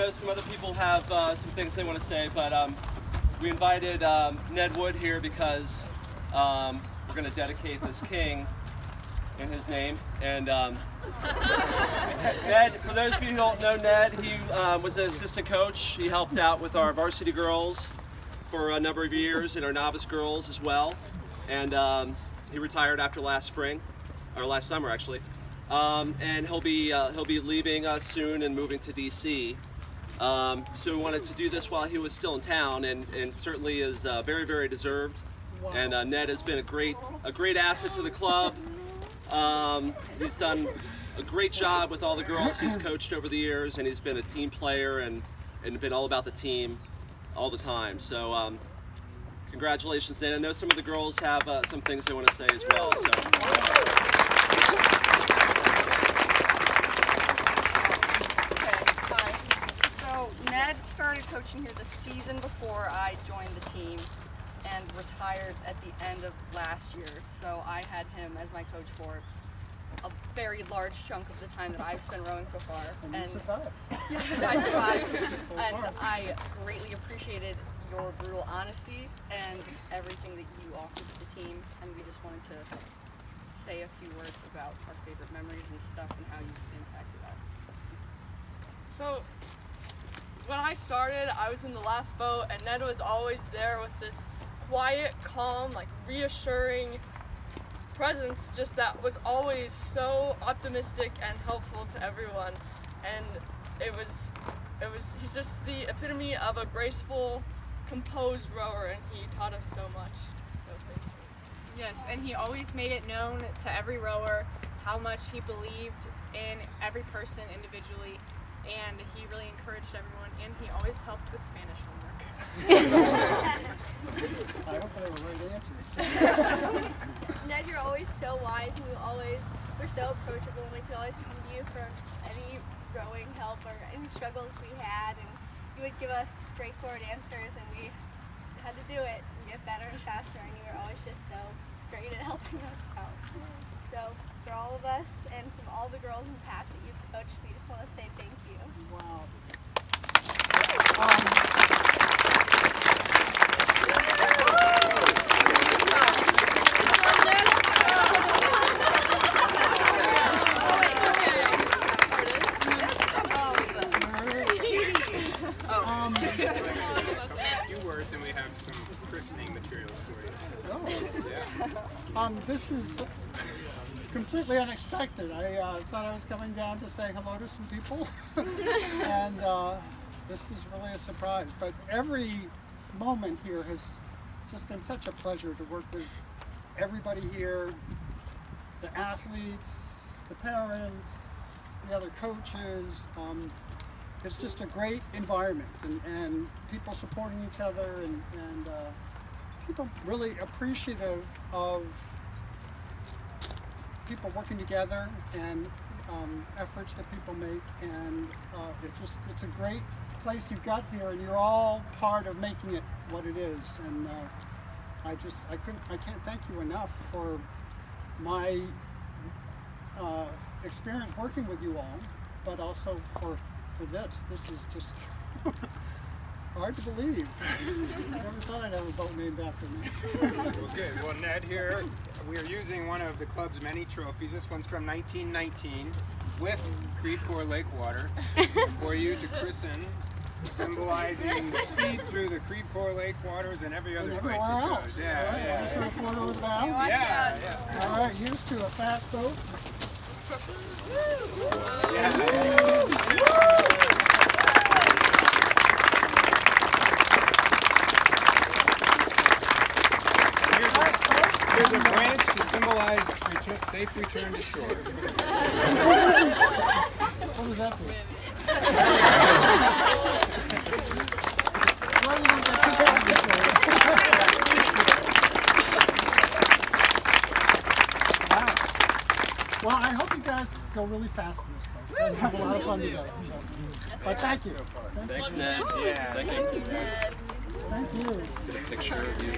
know some other people have some things they want to say, but we invited Ned Wood here because we're going to dedicate this king in his name. And Ned, for those of you who don't know Ned, he was an assistant coach. He helped out with our varsity girls for a number of years and our novice girls as well. And he retired after last spring, or last summer actually. And he'll be leaving us soon and moving to DC. So we wanted to do this while he was still in town, and certainly is very, very deserved. Wow. And Ned has been a great asset to the club. He's done a great job with all the girls he's coached over the years, and he's been a team player and been all about the team all the time. So congratulations, Ned. I know some of the girls have some things they want to say as well. So. Ned started coaching here the season before I joined the team and retired at the end of last year. So I had him as my coach for a very large chunk of the time that I've spent rowing so far. And you survived. Yes, I survived. And I greatly appreciated your brutal honesty and everything that you offered to the team. And we just wanted to say a few words about our favorite memories and stuff and how you've impacted us. So, when I started, I was in the last boat, and Ned was always there with this quiet, calm, like reassuring presence, just that was always so optimistic and helpful to everyone. And he's just the epitome of a graceful, composed rower, and he taught us so much. So thank you. Yes, and he always made it known to every rower how much he believed in every person individually. And he really encouraged everyone, and he always helped with Spanish homework. I hope I have a right answer. Ned, you're always so wise, and we're so approachable, and we could always come to you for any rowing help or any struggles we had, and you would give us straightforward answers, and we had to do it and get better and faster, and you were always just so great at helping us out. So for all of us and from all the girls in the past that you've coached, we just want to say thank you. Wow. A few words, and we have some christening materials for you. Oh. Yeah. This is completely unexpected. I thought I was coming down to say hello to some people, and this is really a surprise. But every moment here has just been such a pleasure to work with everybody here, the athletes, the parents, the other coaches. It's just a great environment, and people supporting each other, and people really appreciative of people working together and efforts that people make, and it's a great place you've got here, and you're all part of making it what it is. And I can't thank you enough for my experience working with you all, but also for this. This is just hard to believe. I never thought I'd have a boat named after me. Well, good. Well, Ned, here we are using one of the club's many trophies. This one's from 1919 with Creve Coeur Lake water for you to christen, symbolizing the speed through the Creve Coeur Lake waters and every other place it else. goes. Yeah. Just sort of float over the bow. Yeah. All right, here's to a fast boat. Here's a branch to symbolize safe return to shore. What does that mean? Wow. Well, I hope you guys go really fast in this stuff and have a lot of fun together. But thank you. Thanks, Ned. Yeah. Thank you. Ned. Thank you. Get a picture of you.